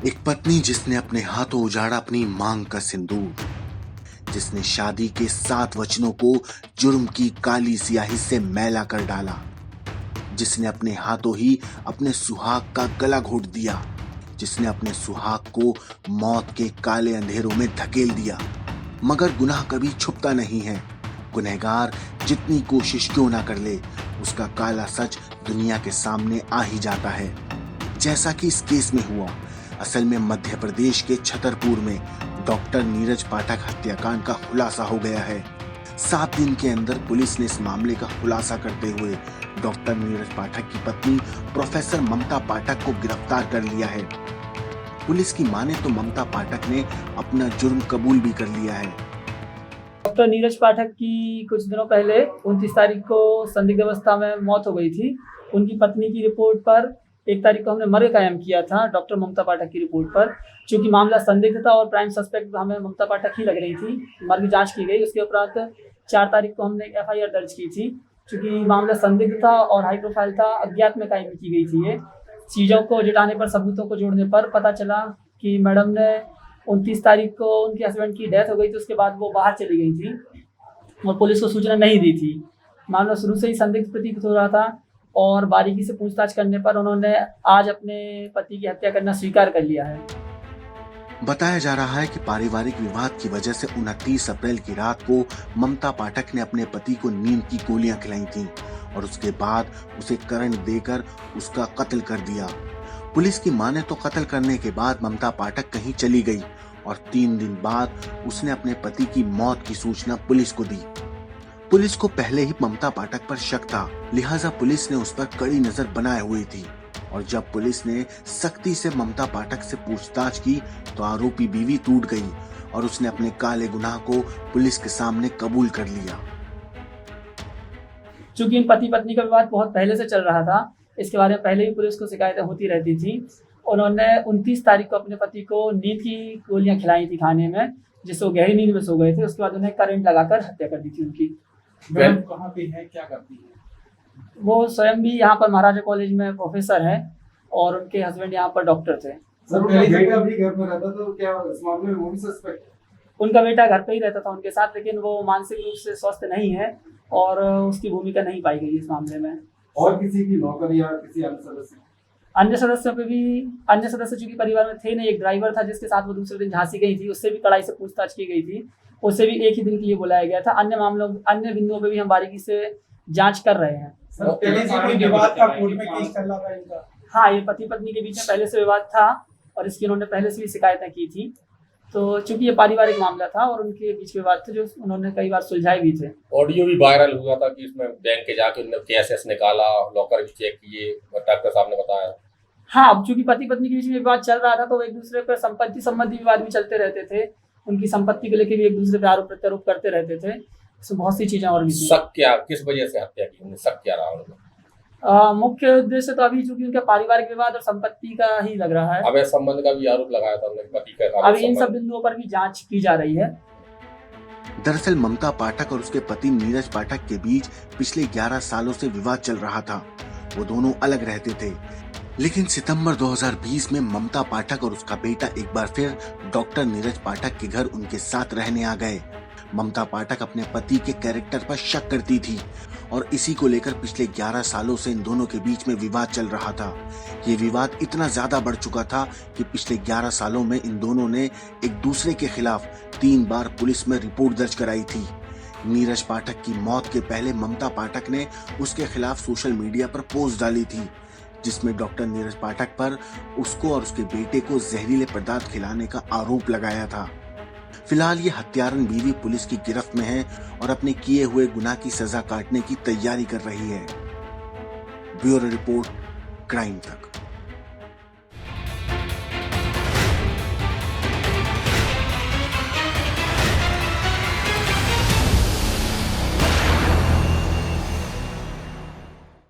एक पत्नी जिसने अपने हाथों उजाड़ा अपनी मांग का सिंदूर, जिसने शादी के 7 वचनों को जुर्म की काली स्याही से मैला कर डाला, जिसने अपने हाथों ही अपने सुहाग का गला घोट दिया, जिसने अपने सुहाग को मौत के काले अंधेरों में धकेल दिया। मगर गुनाह कभी छुपता नहीं है। गुनहगार जितनी कोशिश क्यों ना कर ले, उसका काला सच दुनिया के सामने आ ही जाता है। जैसा कि इस केस में हुआ। असल में मध्य प्रदेश के छतरपुर में डॉक्टर नीरज पाठक हत्याकांड का खुलासा हो गया है। 7 दिन के अंदर पुलिस ने इस मामले का खुलासा करते हुए डॉक्टर नीरज पाठक की पत्नी प्रोफेसर ममता पाठक को गिरफ्तार कर लिया है। पुलिस की माने तो ममता पाठक ने अपना जुर्म कबूल भी कर लिया है। डॉक्टर नीरज पाठक की कुछ दिनों पहले 29 तारीख को संदिग्ध अवस्था में मौत हो गई थी। उनकी पत्नी की रिपोर्ट पर 1 तारीख को हमने मर्ग कायम किया था डॉक्टर ममता पाठक की रिपोर्ट पर। चूंकि मामला संदिग्ध था और प्राइम सस्पेक्ट हमें ममता पाठक ही लग रही थी, मर्ग जांच की गई। उसके उपरांत 4 तारीख को हमने एक FIR दर्ज की थी। चूंकि मामला संदिग्ध था और हाई प्रोफाइल था, अज्ञात में कायम की गई थी। ये चीज़ों को जुटाने पर, सबूतों को जोड़ने पर पता चला कि मैडम ने 29 तारीख को उनके हस्बैंड की डेथ हो गई थी। उसके बाद वो बाहर चली गई थी और पुलिस को सूचना नहीं दी थी। मामला शुरू से ही संदिग्ध प्रतीत हो रहा था और बारीकी से पूछताछ करने पर उन्होंने आज अपने पति की हत्या करना स्वीकार कर लिया है। बताया जा रहा है कि पारिवारिक विवाद की वजह से 29 अप्रैल की रात को ममता पाठक ने अपने पति को नींद की गोलियां खिलाई थीं और उसके बाद उसे करंट देकर उसका कत्ल कर दिया। पुलिस की माने तो कत्ल करने के बाद ममता पाठक कहीं चली गई और 3 दिन बाद उसने अपने पति की मौत की सूचना पुलिस को दी। पुलिस को पहले ही ममता पाठक पर शक था, लिहाजा पुलिस ने उस पर कड़ी नजर बनाए हुई थी। और जब पुलिस ने सख्ती से ममता पाठक से पूछताछ की तो आरोपी बीवी टूट गई और उसने अपने काले गुनाह को पुलिस के सामने कबूल कर लिया। चूंकि इन पति पत्नी का विवाद बहुत पहले से चल रहा था, इसके बारे में पहले भी पुलिस को शिकायतें होती रहती थी। उन्होंने 29 तारीख को अपने पति को नींद की गोलियां खिलाई थी खाने में, जिससे वो गहरी नींद में सो गए थे। उसके बाद उन्हें करंट लगाकर हत्या कर दी थी उनकी। मैम कहाँ पे है, क्या करती है? वो स्वयं भी यहाँ पर महाराजा कॉलेज में प्रोफेसर हैं और उनके हस्बैंड यहाँ पर डॉक्टर थे। सर उनका बेटा भी घर में रहता था, तो क्या इस मामले में वो भी सस्पेक्ट है? उनका बेटा घर पे ही रहता था उनके साथ, लेकिन वो मानसिक रूप से स्वस्थ नहीं है और उसकी भूमिका नहीं पाई गई इस मामले में। और किसी की नौकर या किसी अन्य अन्य सदस्य चूंकि परिवार में थे नहीं। एक ड्राइवर था जिसके साथ वो दूसरे दिन झांसी गई थी, उससे भी कड़ाई से पूछताछ की गई थी। उससे भी एक ही दिन के लिए बुलाया गया था। अन्य बिंदुओं पे भी हम बारीकी से जांच कर रहे हैं। सर पहले से कोई विवाद था, कोर्ट में केस चल रहा था इनका? हाँ, ये पति पत्नी के बीच में पहले से विवाद था और इसकी उन्होंने पहले से भी शिकायतें की थी। तो चूंकि ये पारिवारिक मामला था और उनके बीच विवाद थे जो उन्होंने कई बार सुलझाए भी थे। ऑडियो भी वायरल हुआ था कि इसमें बैंक के जाके उन्होंने कैश निकाला, लॉकर भी चेक किए, डॉक्टर साहब ने बताया। हाँ, अब चूंकि पति पत्नी के बीच में विवाद चल रहा था तो एक दूसरे पर संपत्ति संबंधी विवाद भी चलते रहते थे। उनकी संपत्ति को लेकर भी एक दूसरे पर आरोप प्रत्यारोप करते रहते थे। इसमें बहुत सी चीजें और भी थी। शक क्या, किस वजह से हत्या की उन्होंने, शक क्या रहा उन्होंने? मुख्य उद्देश्य तो अभी चूंकि उनका पारिवारिक विवाद और संपत्ति का ही लग रहा है। अवैध संबंध का भी आरोप लगाया था उन्होंने, पति का। अभी इन सब बिंदुओं पर भी जांच की जा रही है। दरअसल ममता पाठक और उसके पति नीरज पाठक के बीच पिछले 11 सालों से विवाद चल रहा था। वो दोनों अलग रहते थे, लेकिन सितंबर 2020 में ममता पाठक और उसका बेटा एक बार फिर डॉक्टर नीरज पाठक के घर उनके साथ रहने आ गए। ममता पाठक अपने पति के कैरेक्टर पर शक करती थी और इसी को लेकर पिछले 11 सालों से इन दोनों के बीच में विवाद चल रहा था। ये विवाद इतना ज्यादा बढ़ चुका था कि पिछले 11 सालों में इन दोनों ने एक दूसरे के खिलाफ 3 बार पुलिस में रिपोर्ट दर्ज कराई थी। नीरज पाठक की मौत के पहले ममता पाठक ने उसके खिलाफ सोशल मीडिया पर पोस्ट डाली थी, जिसमें डॉक्टर नीरज पाठक पर उसको और उसके बेटे को जहरीले पदार्थ खिलाने का आरोप लगाया था। फिलहाल ये हत्यारन बीवी पुलिस की गिरफ्त में है और अपने किए हुए गुनाह की सजा काटने की तैयारी कर रही है। ब्यूरो रिपोर्ट, क्राइम तक।